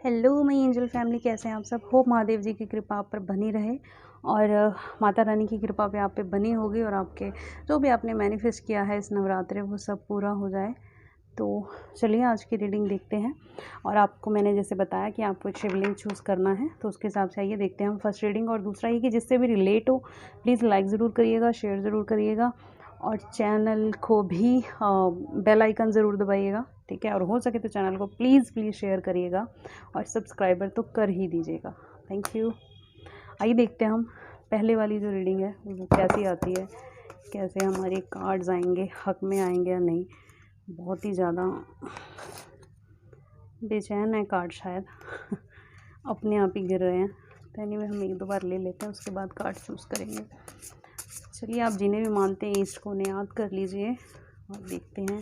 Hello मई angel family, कैसे हैं आप सब। होप महादेव जी की कृपा आप पर बनी रहे और माता रानी की कृपा पे आप पे बनी होगी और आपके जो भी आपने मैनिफेस्ट किया है इस नवरात्रे वो सब पूरा हो जाए। तो चलिए आज की रीडिंग देखते हैं। और आपको मैंने जैसे बताया कि आपको एक शिवलिंग चूज़ करना है, तो उसके हिसाब से आइए देखते हैं हम फर्स्ट रीडिंग। और दूसरा ये कि जिससे भी रिलेट हो प्लीज़ लाइक ज़रूर करिएगा, शेयर ज़रूर करिएगा और चैनल को भी बेल आइकन ज़रूर दबाइएगा, ठीक है। और हो सके तो चैनल को प्लीज़ शेयर करिएगा और सब्सक्राइबर तो कर ही दीजिएगा। Thank you. आइए देखते हैं हम पहले वाली जो रीडिंग है वो कैसी आती है, कैसे हमारे कार्ड्स आएंगे, हक में आएंगे या नहीं। बहुत ही ज़्यादा बेचैन है कार्ड शायद अपने आप ही गिर रहे हैं। तो एनीवे हम एक दो बार ले लेते हैं, उसके बाद कार्ड चूज़ करेंगे। चलिए आप जिन्हें भी मानते हैं ईस्ट को उन्हें याद कर लीजिए और देखते हैं।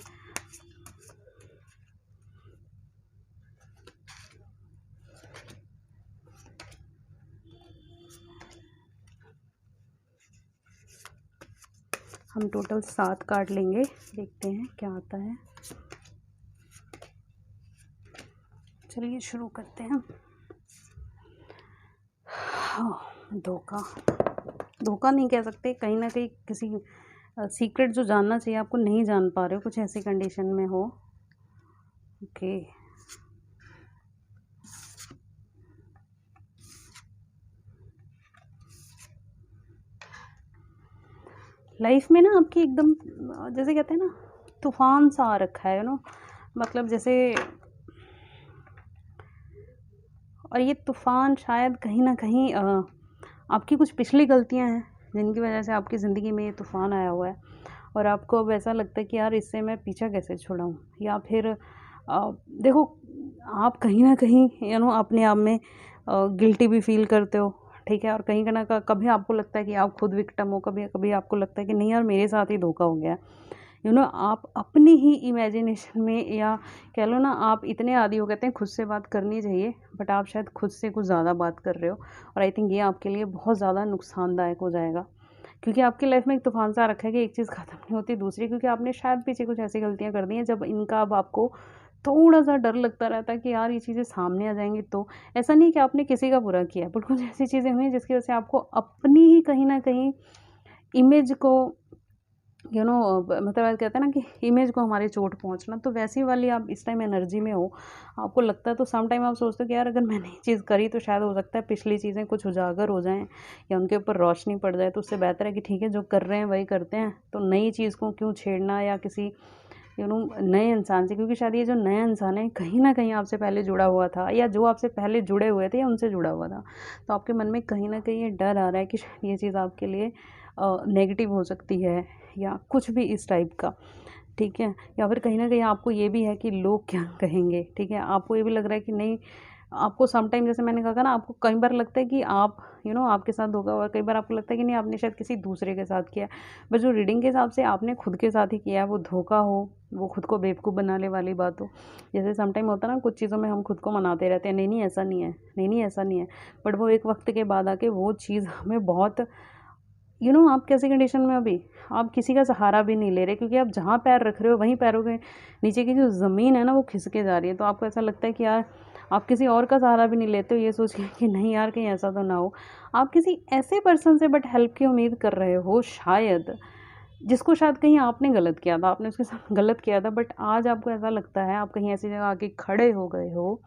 हम टोटल 7 कार्ड लेंगे, देखते हैं क्या आता है। चलिए शुरू करते हैं। धोखा, धोखा नहीं कह सकते, कहीं ना कहीं किसी सीक्रेट जो जानना चाहिए आपको नहीं जान पा रहे हो, कुछ ऐसी कंडीशन में हो। ओके, लाइफ में ना आपकी एकदम जैसे कहते हैं ना तूफान सा आ रखा है मतलब जैसे। और ये तूफान शायद कहीं ना कहीं आपकी कुछ पिछली गलतियां हैं जिनकी वजह से आपकी ज़िंदगी में ये तूफान आया हुआ है। और आपको अब ऐसा लगता है कि यार इससे मैं पीछा कैसे छुड़ाऊँ, या फिर देखो आप कहीं ना कहीं अपने आप में गिल्टी भी फील करते हो, ठीक है। और कहीं ना कभी आपको लगता है कि आप खुद विक्टिम हो, कभी कभी आपको लगता है कि नहीं यार मेरे साथ ही धोखा हो गया है। आप अपनी ही इमेजिनेशन में, या कह लो ना आप इतने आदी हो, कहते हैं खुद से बात करनी चाहिए बट आप शायद खुद से कुछ ज़्यादा बात कर रहे हो। और आई थिंक ये आपके लिए बहुत ज़्यादा नुकसानदायक हो जाएगा, क्योंकि आपकी लाइफ में एक तूफान सा रखा है कि एक चीज़ ख़त्म नहीं होती दूसरी, क्योंकि आपने शायद पीछे कुछ ऐसी गलतियाँ कर दी हैं जब इनका अब आपको थोड़ा सा डर लगता रहता है कि यार ये चीज़ें सामने आ जाएंगी। तो ऐसा नहीं कि आपने किसी का बुरा किया, बट कुछ ऐसी चीज़ें हुई हैं जिसकी वजह से आपको अपनी ही कहीं ना कहीं इमेज को मतलब कहते हैं ना कि इमेज को हमारी चोट पहुंचना, तो वैसी वाली आप इस टाइम एनर्जी में हो। आपको लगता है, तो सम टाइम आप सोचते हो कि यार अगर मैंने ये चीज़ करी तो शायद हो सकता है पिछली चीज़ें कुछ उजागर हो जाएं या उनके ऊपर रोशनी पड़ जाए। तो उससे बेहतर है कि ठीक है जो कर रहे हैं वही करते हैं, तो नई चीज़ को क्यों छेड़ना या किसी नए इंसान से, क्योंकि शायद ये जो नया इंसान है कहीं ना कहीं आपसे पहले जुड़ा हुआ था, या जो आपसे पहले जुड़े हुए थे या उनसे जुड़ा हुआ था। तो आपके मन में कहीं ना कहीं ये डर आ रहा है कि शायद ये चीज़ आपके लिए नेगेटिव हो सकती है या कुछ भी इस टाइप का, ठीक है। या फिर कहीं न कहीं आपको ये भी है कि लोग क्या कहेंगे, ठीक है। आपको ये भी लग रहा है कि नहीं, आपको सम टाइम जैसे मैंने कहा था ना, आपको कई बार लगता है कि आप आपके साथ होगा, और कई बार आपको लगता है कि नहीं आपने शायद किसी दूसरे के साथ किया है। बट जो रीडिंग के हिसाब से आपने खुद के साथ ही किया है, वो धोखा हो, वो खुद को बेवकूफ़ बनाने वाली बात हो। जैसे सम टाइम होता है ना, कुछ चीज़ों में हम खुद को मनाते रहते हैं, नहीं, नहीं ऐसा नहीं है, नहीं, नहीं ऐसा नहीं है। बट वो एक वक़्त के बाद आके वो चीज़ हमें बहुत आप कैसी कंडीशन में अभी आप किसी का सहारा भी नहीं ले रहे, क्योंकि आप जहाँ पैर रख रहे हो वहीं पैरों के नीचे की जो ज़मीन है ना वो खिसके जा रही है। तो आपको ऐसा लगता है कि यार आप किसी और का सहारा भी नहीं लेते हो, ये सोच के कि नहीं यार कहीं ऐसा तो ना हो। आप किसी ऐसे पर्सन से बट हेल्प की उम्मीद कर रहे हो शायद, जिसको शायद कहीं आपने गलत किया था, आपने उसके साथ गलत किया था। बट आज आपको ऐसा लगता है आप कहीं ऐसी जगह आके खड़े हो गए हो।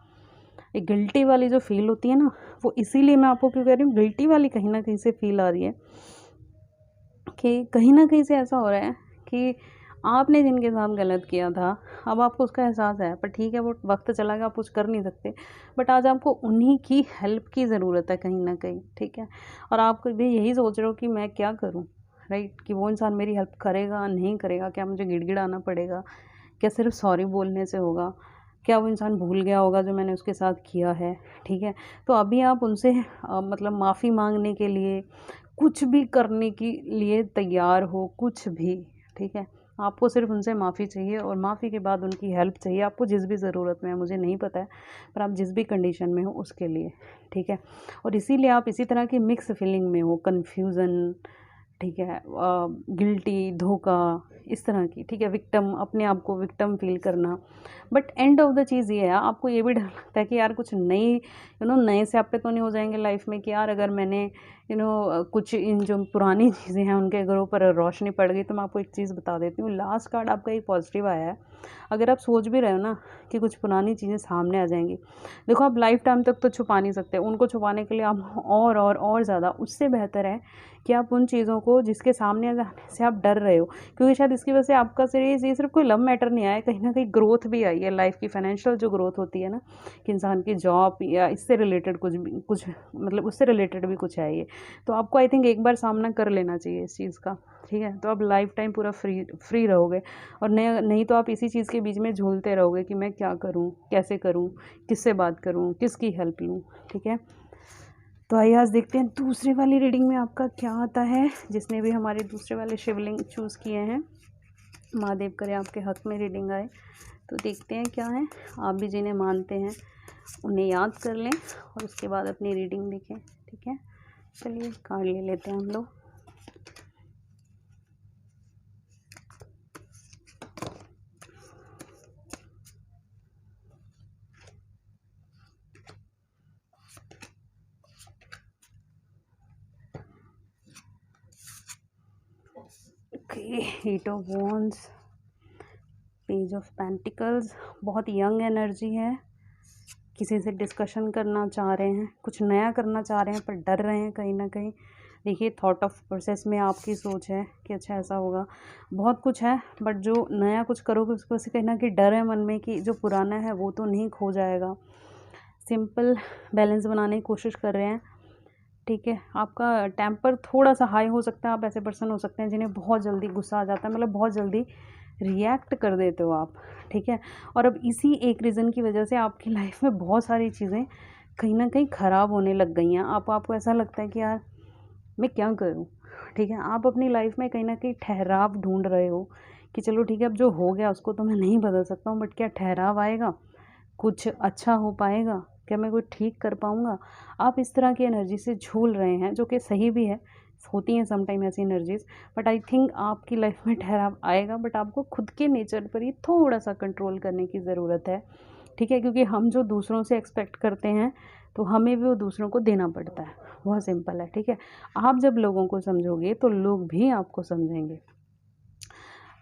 एक गिल्टी वाली जो फील होती है ना, वो इसीलिए मैं आपको क्यों कह रही हूँ, गिल्टी वाली कहीं ना कहीं से फील आ रही है कि कहीं न कहीं से ऐसा हो रहा है कि आपने जिनके साथ गलत किया था, अब आपको उसका एहसास है, पर ठीक है वो वक़्त चला गया, आप कुछ कर नहीं सकते। बट आज आपको उन्हीं की हेल्प की ज़रूरत है कहीं न कहीं, ठीक है। और आप भी यही सोच रहे हो कि मैं क्या करूँ, राइट? कि वो इंसान मेरी हेल्प करेगा, नहीं करेगा? क्या मुझे गिड़गिड़ाना पड़ेगा? क्या सिर्फ़ सॉरी बोलने से होगा? क्या वो इंसान भूल गया होगा जो मैंने उसके साथ किया है, ठीक है? तो अभी आप उनसे मतलब माफ़ी माँगने के लिए, कुछ भी करने के लिए तैयार हो, कुछ भी, ठीक है। आपको सिर्फ़ उनसे माफ़ी चाहिए और माफ़ी के बाद उनकी हेल्प चाहिए, आपको जिस भी ज़रूरत में है मुझे नहीं पता है, पर आप जिस भी कंडीशन में हो उसके लिए, ठीक है। और इसीलिए आप इसी तरह की मिक्स फीलिंग में हो, कन्फ्यूज़न, ठीक है, गिल्टी, धोखा, इस तरह की, ठीक है, विक्टिम, अपने आप को विक्टिम फील करना। बट एंड ऑफ द चीज़ ये है, आपको ये भी डर लगता है कि यार कुछ नई नए से आप पे तो नहीं हो जाएंगे लाइफ में कि यार अगर मैंने कुछ इन जो पुरानी चीज़ें हैं उनके अगर ऊपर रोशनी पड़ गई। तो मैं आपको एक चीज़ बता देती हूँ, लास्ट कार्ड आपका एक पॉजिटिव आया है। अगर आप सोच भी रहे हो ना कि कुछ पुरानी चीज़ें सामने आ जाएंगी, देखो आप लाइफ टाइम तक तो छुपा नहीं सकते, उनको छुपाने के लिए आप और ज़्यादा, उससे बेहतर है कि आप उन चीज़ों को जिसके सामने आ जाने से आप डर रहे हो, क्योंकि शायद इसकी वजह से आपका सिर्फ ये सिर्फ कोई लव मैटर नहीं आया, कहीं ना कहीं ग्रोथ भी आई है लाइफ की, फाइनेंशियल जो ग्रोथ होती है ना, कि इंसान की जॉब या इससे रिलेटेड कुछ मतलब उससे रिलेटेड भी कुछ है ये। तो आपको आई थिंक एक बार सामना कर लेना चाहिए इस चीज़ का, ठीक है। तो आप लाइफ टाइम पूरा फ्री रहोगे, और नहीं तो आप इसी चीज़ के बीच में झूलते रहोगे कि मैं क्या करूँ, कैसे करूँ, किससे बात करूँ, किसकी हेल्प लूँ, ठीक है। तो आइए आज देखते हैं दूसरे वाली रीडिंग में आपका क्या आता है। जिसने भी हमारे दूसरे वाले शिवलिंग चूज़ किए हैं, महादेव करे आपके हक में रीडिंग आए। तो देखते हैं क्या है। आप भी जिन्हें मानते हैं उन्हें याद कर लें और उसके बाद अपनी रीडिंग देखें, ठीक है। चलिए कार्ड ले लेते हैं हम लोग। Okay, 8 of wands, page of pentacles, बहुत यंग एनर्जी है। किसी से डिस्कशन करना चाह रहे हैं, कुछ नया करना चाह रहे हैं पर डर रहे हैं कहीं ना कहीं। देखिए थॉट ऑफ प्रोसेस में आपकी सोच है कि अच्छा ऐसा होगा, बहुत कुछ है, बट जो नया कुछ करोगे उसको से कहीं ना कहीं डर है मन में कि जो पुराना है वो तो नहीं खो जाएगा। सिंपल बैलेंस बनाने की कोशिश कर रहे हैं, ठीक है। आपका टेम्पर थोड़ा सा हाई हो सकता है, आप ऐसे पर्सन हो सकते हैं जिन्हें बहुत जल्दी गुस्सा आ जाता है, मतलब बहुत जल्दी रिएक्ट कर देते हो आप, ठीक है। और अब इसी एक रीज़न की वजह से आपकी लाइफ में बहुत सारी चीज़ें कहीं ना कहीं ख़राब होने लग गई हैं। आपको ऐसा लगता है कि यार मैं क्या करूं, ठीक है। आप अपनी लाइफ में कहीं ना कहीं ठहराव ढूंढ रहे हो कि चलो ठीक है, अब जो हो गया उसको तो मैं नहीं बदल सकता हूँ, बट क्या ठहराव आएगा, कुछ अच्छा हो पाएगा, क्या मैं कोई ठीक कर पाऊँगा। आप इस तरह की एनर्जी से झूल रहे हैं, जो कि सही भी है, होती हैं समटाइम ऐसी एनर्जीज़। बट आई थिंक आपकी लाइफ में ठहराव आएगा, बट आपको खुद के नेचर पर ही थोड़ा सा कंट्रोल करने की ज़रूरत है, ठीक है। क्योंकि हम जो दूसरों से एक्सपेक्ट करते हैं तो हमें भी वो दूसरों को देना पड़ता है, बहुत सिंपल है, ठीक है। आप जब लोगों को समझोगे तो लोग भी आपको समझेंगे।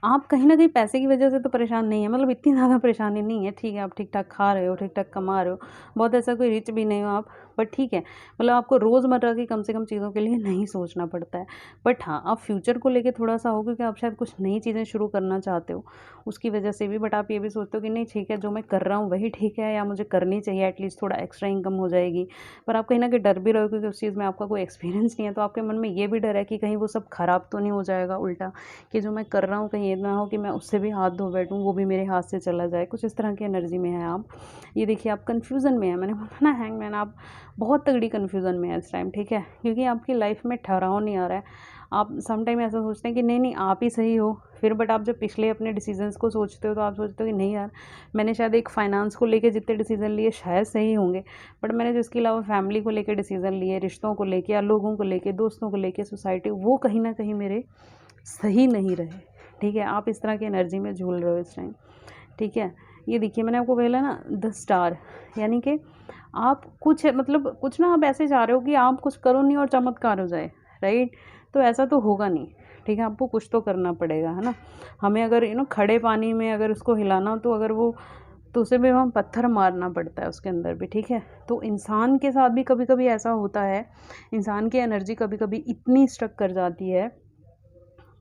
आप कहीं न कहीं पैसे की वजह से तो परेशान नहीं है, मतलब इतनी ज़्यादा परेशानी नहीं है, ठीक है। आप ठीक-ठाक खा रहे हो, ठीक-ठाक कमा रहे हो, बहुत ऐसा कोई रिच भी नहीं हो आप, बट ठीक है। मतलब आपको रोज़मर्रा की कम से कम चीज़ों के लिए नहीं सोचना पड़ता है। बट हाँ, आप फ्यूचर को लेके थोड़ा-सा हो, क्योंकि आप शायद कुछ नई चीज़ें शुरू करना चाहते हो, उसकी वजह से भी। बट आप ये भी सोचते हो कि नहीं ठीक है, जो मैं कर रहा हूँ वही ठीक है, या मुझे करनी चाहिए, एटलीस्ट थोड़ा एक्स्ट्रा इनकम हो जाएगी। पर आप कहीं न कहीं डर भी रहे हो, क्योंकि उस चीज़ में आपका कोई एक्सपीरियंस नहीं है, तो आपके मन में ये भी डर है कि कहीं वो सब खराब तो नहीं हो जाएगा उल्टा, कि जो मैं कर रहा हूँ कहीं ये ना हो कि मैं उससे भी हाथ धो बैठूँ, वो भी मेरे हाथ से चला जाए। कुछ इस तरह की एनर्जी में है आप। ये देखिए आप कन्फ्यूज़न में हैं, मैंने बोला ना हैंगमैन, आप बहुत तगड़ी कन्फ्यूज़न में है इस टाइम, ठीक है। क्योंकि आपकी लाइफ में ठहराव नहीं आ रहा है। आप सम टाइम ऐसा सोचते हैं कि नहीं आप ही सही हो, फिर बट आप जब पिछले अपने डिसीजंस को सोचते हो तो आप सोचते हो कि नहीं यार, मैंने शायद एक फाइनेंस को लेके जितने डिसीजन लिए शायद सही होंगे, बट मैंने जो इसके अलावा फैमिली को लेके डिसीजन लिए, रिश्तों को लेके या लोगों को लेके, दोस्तों को लेके, सोसाइटी, वो कहीं ना कहीं मेरे सही नहीं रहे, ठीक है। आप इस तरह की एनर्जी में झूल रहे हो इस टाइम, ठीक है। ये देखिए मैंने आपको बोला ना द स्टार, यानी कि आप कुछ मतलब कुछ ना आप ऐसे चाह रहे हो कि आप कुछ करो नहीं और चमत्कार हो जाए, राइट। तो ऐसा तो होगा नहीं, ठीक है। आपको कुछ तो करना पड़ेगा, है ना। हमें अगर खड़े पानी में अगर उसको हिलाना हो, तो अगर वो, तो उसे भी हम पत्थर मारना पड़ता है उसके अंदर भी, ठीक है। तो इंसान के साथ भी कभी कभी ऐसा होता है, इंसान की एनर्जी कभी कभी इतनी स्ट्रक कर जाती है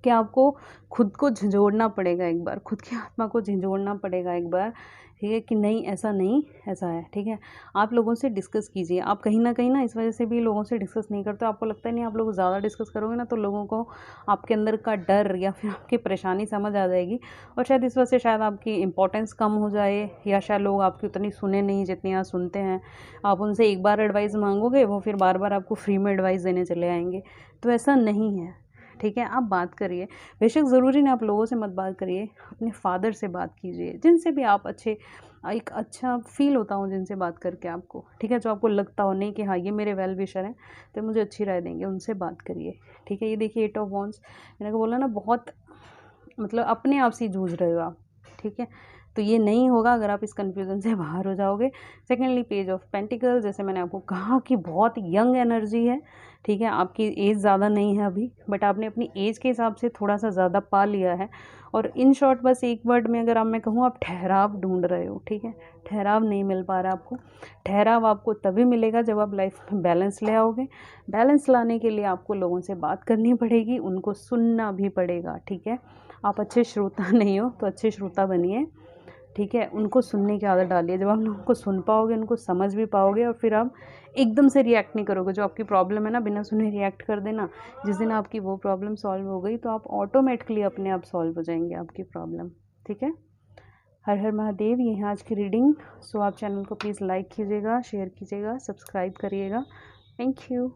कि आपको खुद को झंझोड़ना पड़ेगा एक बार, खुद की आत्मा को झंझोड़ना पड़ेगा एक बार, ठीक है, कि नहीं ऐसा नहीं, ऐसा है, ठीक है। आप लोगों से डिस्कस कीजिए। आप कहीं ना इस वजह से भी लोगों से डिस्कस नहीं करते, आपको लगता है नहीं आप लोग ज़्यादा डिस्कस करोगे ना तो लोगों को आपके अंदर का डर या फिर आपकी परेशानी समझ आ जाएगी, और शायद इस वजह से शायद आपकी इंपॉर्टेंस कम हो जाए, या शायद लोग आपकी उतनी सुने नहीं जितनी आप सुनते हैं। आप उनसे एक बार एडवाइस मांगोगे, वो फिर बार बार आपको फ्री में एडवाइस देने चले आएंगे। तो ऐसा नहीं है, ठीक है। आप बात करिए, बेशक ज़रूरी नहीं आप लोगों से मत बात करिए, अपने फादर से बात कीजिए, जिनसे भी आप अच्छे एक अच्छा फ़ील होता हो जिनसे बात करके आपको, ठीक है? जो आपको लगता हो नहीं कि हाँ, ये मेरे वेल विशर हैं, तो मुझे अच्छी राय देंगे, उनसे बात करिए, ठीक है? ये देखिए 8 ऑफ वांड्स, मैंने बोला ना बहुत मतलब अपने आप से जूझ रहे हो आप, ठीक है? तो ये नहीं होगा अगर आप इस कन्फ्यूज़न से बाहर हो जाओगे। सेकंडली पेज ऑफ पेंटिकल्स, जैसे मैंने आपको कहा कि बहुत यंग एनर्जी है, ठीक है? आपकी एज ज़्यादा नहीं है अभी, बट आपने अपनी एज के हिसाब से थोड़ा-सा ज़्यादा पा लिया है। और इन शॉर्ट बस एक वर्ड में अगर मैं कहूँ, आप ठहराव ढूँढ रहे हो, ठीक है? ठहराव नहीं मिल पा रहा आपको। ठहराव आपको तभी मिलेगा जब आप लाइफ़ में बैलेंस ले आओगे। बैलेंस लाने के लिए आपको लोगों से बात करनी पड़ेगी, उनको सुनना भी पड़ेगा, ठीक है? आप अच्छे श्रोता नहीं हो तो अच्छे श्रोता बनिए, ठीक है? उनको सुनने की आदत डालिए। जब आप लोगों को सुन पाओगे, उनको समझ भी पाओगे और फिर आप एकदम से रिएक्ट नहीं करोगे। जो आपकी प्रॉब्लम है ना, बिना सुने रिएक्ट कर देना, जिस दिन आपकी वो प्रॉब्लम सॉल्व हो गई तो आप ऑटोमेटिकली अपने आप सॉल्व हो जाएँगे आपकी प्रॉब्लम, ठीक है? हर हर महादेव। ये है आज की रीडिंग। सो आप चैनल को प्लीज़ लाइक कीजिएगा, शेयर कीजिएगा, सब्सक्राइब करिएगा। Thank you.